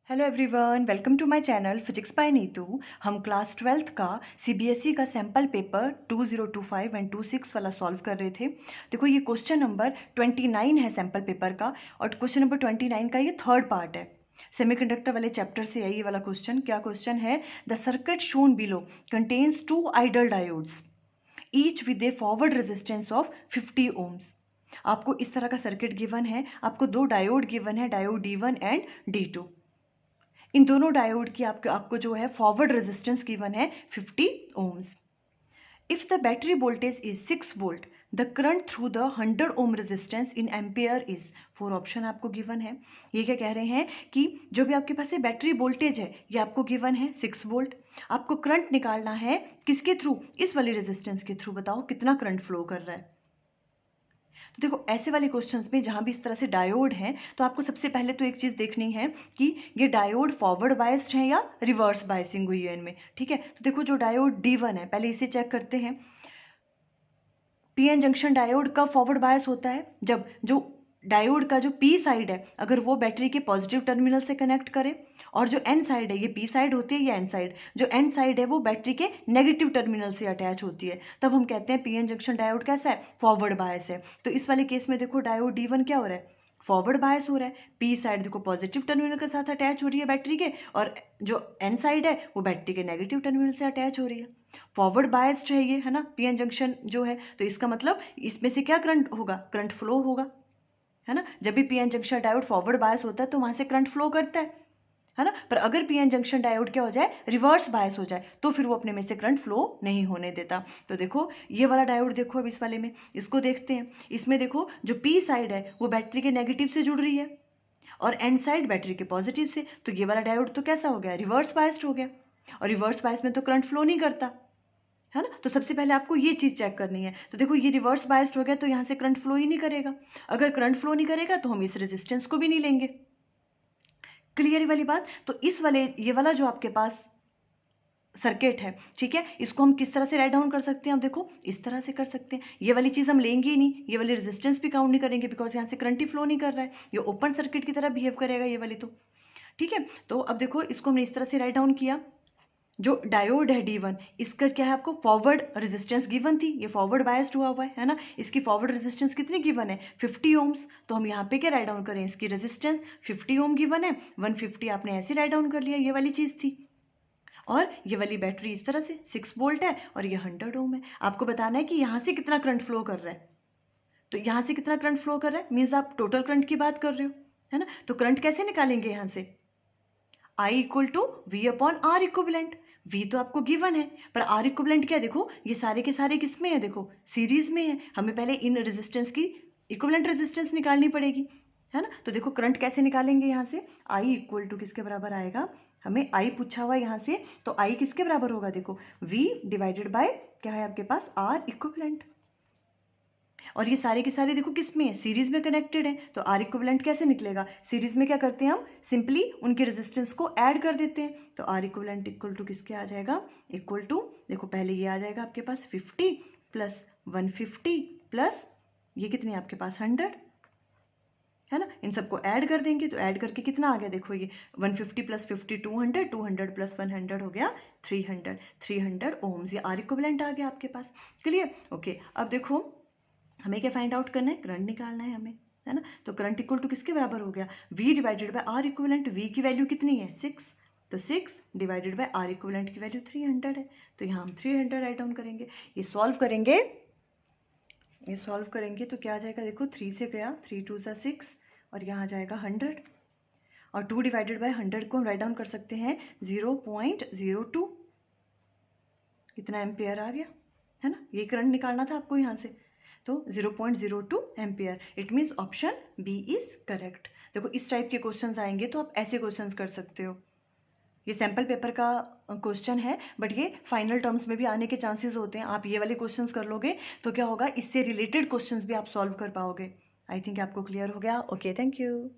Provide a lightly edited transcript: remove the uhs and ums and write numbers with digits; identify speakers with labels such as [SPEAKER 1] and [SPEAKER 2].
[SPEAKER 1] Hello everyone, welcome to my channel physics by Neetu. हम class 12th का CBSE का sample paper 2025 and 26 वाला solve कर रहे थे। देखो ये क्वेश्चन नंबर 29 है सैम्पल पेपर का, और क्वेश्चन नंबर 29 का ये थर्ड पार्ट है। सेमीकंडक्टर वाले चैप्टर से है ये वाला क्वेश्चन। क्या क्वेश्चन है? The circuit shown below contains 2 ideal diodes each with a forward resistance of 50 ohms. आपको इस तरह का सर्किट गिवन है, आपको दो डायोड गिवन है, डायोड D1 एंड D2। इन दोनों डायोड की आपको जो है फॉरवर्ड रेजिस्टेंस गिवन है 50 ohms. If the battery voltage is 6 volt, the current through the 100 ohm resistance in ampere is. 4 option आपको गिवन है। ये क्या कह रहे हैं कि जो भी आपके पास बैटरी वोल्टेज है ये आपको गिवन है 6 वोल्ट। आपको करंट निकालना है किसके थ्रू? इस वाली रेजिस्टेंस के थ्रू। बताओ कितना करंट फ्लो कर रहा है। तो देखो ऐसे वाले क्वेश्चंस में जहाँ भी इस तरह से डायोड हैं तो आपको सबसे पहले तो एक चीज़ देखनी है कि ये डायोड फॉरवर्ड बायस्ड है या रिवर्स बायसिंग हुई है इनमें। ठीक है, तो देखो जो डायोड D1 है पहले इसे चेक करते हैं। पीएन जंक्शन डायोड कब फॉरवर्ड बायस होता है? जब जो डायोड का जो पी साइड है अगर वो बैटरी के पॉजिटिव टर्मिनल से कनेक्ट करे, और जो एन साइड है, ये पी साइड होती है, ये एन साइड, जो एन साइड है वो बैटरी के नेगेटिव टर्मिनल से अटैच होती है, तब हम कहते हैं पीएन जंक्शन डायोड कैसा है? फॉरवर्ड बायस है। तो इस वाले केस में देखो डायोड D1 क्या हो रहा है? फॉरवर्ड बायस हो रहा है। पी साइड देखो पॉजिटिव टर्मिनल के साथ अटैच हो रही है बैटरी के, और जो एन साइड है वो बैटरी के नेगेटिव टर्मिनल से अटैच हो रही है। फॉरवर्ड बायस्ड है ये, है ना, पीएन जंक्शन जो है, तो इसका मतलब इसमें से क्या करंट होगा? करंट फ्लो होगा, है ना। जब भी PN junction diode forward bias होता है तो वहां से करंट फ्लो करता है ना। पर अगर पीएन जंक्शन डायोड क्या हो जाए? रिवर्स बायस हो जाए, तो फिर वो अपने में से करंट फ्लो नहीं होने देता। तो देखो ये वाला डायोड देखो, अब इस वाले में इसको देखते हैं। इसमें देखो जो पी साइड है वो बैटरी के नेगेटिव से जुड़ रही है और एन साइड बैटरी के पॉजिटिव से, तो ये वाला डायोड तो कैसा हो गया? रिवर्स बायस्ड हो गया। और रिवर्स बायस में तो करंट फ्लो नहीं करता, है ना। तो सबसे पहले आपको ये चीज़ चेक करनी है। तो देखो ये रिवर्स बायस्ड हो गया तो यहाँ से करंट फ्लो ही नहीं करेगा। अगर करंट फ्लो नहीं करेगा तो हम इस रेजिस्टेंस को भी नहीं लेंगे। क्लियर वाली बात। तो इस वाले ये वाला जो आपके पास सर्किट है, ठीक है, इसको हम किस तरह से राइट डाउन कर सकते हैं? आप देखो इस तरह से कर सकते हैं। ये वाली चीज़ हम लेंगे ही नहीं, ये वाली रेजिस्टेंस भी काउंट नहीं करेंगे, बिकॉज यहाँ से करंट ही फ्लो नहीं कर रहा है। ये ओपन सर्किट की तरह बिहेव करेगा ये वाली तो। ठीक है, तो अब देखो इसको हमने इस तरह से राइट डाउन किया। जो डायोड है D1, इसका क्या है? आपको फॉरवर्ड रेजिस्टेंस गिवन थी, ये फॉरवर्ड बायस्ड हुआ हुआ है ना। इसकी फॉरवर्ड रेजिस्टेंस कितनी गिवन है? 50 ओम्स। तो हम यहाँ पे क्या राइट डाउन करें? इसकी रेजिस्टेंस 50 ओम गिवन है, 150 आपने ऐसे राइट डाउन कर लिया, ये वाली चीज़ थी। और ये वाली बैटरी इस तरह से 6 वोल्ट है और ये 100 ओम है। आपको बताना है कि यहाँ से कितना करंट फ्लो कर रहा है। तो यहाँ से कितना करंट फ्लो कर रहा है मीन्स आप टोटल करंट की बात कर रहे हो, है ना। तो करंट कैसे निकालेंगे यहाँ से? I equal to V upon R equivalent. V तो आपको गिवन है, पर R इक्विवेलेंट क्या? देखो ये सारे के सारे किस में है? देखो सीरीज में है। हमें पहले इन रेजिस्टेंस की इक्विवेलेंट रेजिस्टेंस निकालनी पड़ेगी, है ना। तो देखो करंट कैसे निकालेंगे यहाँ से? I इक्वल टू किसके बराबर आएगा? हमें I पूछा हुआ है यहाँ से, तो I किसके बराबर होगा? देखो V डिवाइडेड बाय क्या है आपके पास? R equivalent. और ये सारे के सारे देखो किस में है? सीरीज में कनेक्टेड है। तो आर इक्विवेलेंट कैसे निकलेगा? सीरीज में क्या करते हैं हम? सिंपली उनके रेजिस्टेंस को ऐड कर देते हैं। तो आर इक्विवेलेंट इक्वल टू किसके आ जाएगा? इक्वल टू देखो पहले ये आ जाएगा आपके पास 50 प्लस 150 प्लस ये कितने आपके पास 100, है ना। इन सबको ऐड कर देंगे तो ऐड करके कितना आ गया? देखो ये 150 प्लस 50 200, 200 प्लस 100 हो गया 300, 300 ओम्स। ये आर इक्विवेलेंट आ गया आपके पास। क्लियर? ओके, अब देखो हमें क्या फाइंड आउट करना है? करंट निकालना है हमें, है ना। तो करंट इक्वल टू किसके बराबर हो गया? V divided by R equivalent. V की वैल्यू कितनी है? 6, तो 6 डिवाइडेड बाय आर इक्विवेलेंट की वैल्यू 300 है। तो यहाँ हम 300 राइट डाउन करेंगे। ये सॉल्व करेंगे तो क्या आ जाएगा? देखो 3 से गया, 3 2 सा 6 और यहाँ आ जाएगा 100, और 2 डिवाइडेड बाय 100 को हम राइट डाउन कर सकते हैं 0.02। कितना एम्पियर आ गया, है ना। ये करंट निकालना था आपको यहाँ से, तो 0.02 ampere. It means option b is correct. देखो इस टाइप के क्वेश्चंस आएंगे तो आप ऐसे क्वेश्चंस कर सकते हो। ये सैम्पल पेपर का क्वेश्चन है, बट ये फाइनल टर्म्स में भी आने के चांसेस होते हैं। आप ये वाले क्वेश्चंस कर लोगे तो क्या होगा? इससे रिलेटेड क्वेश्चंस भी आप सॉल्व कर पाओगे। आई थिंक आपको क्लियर हो गया। Okay, thank you.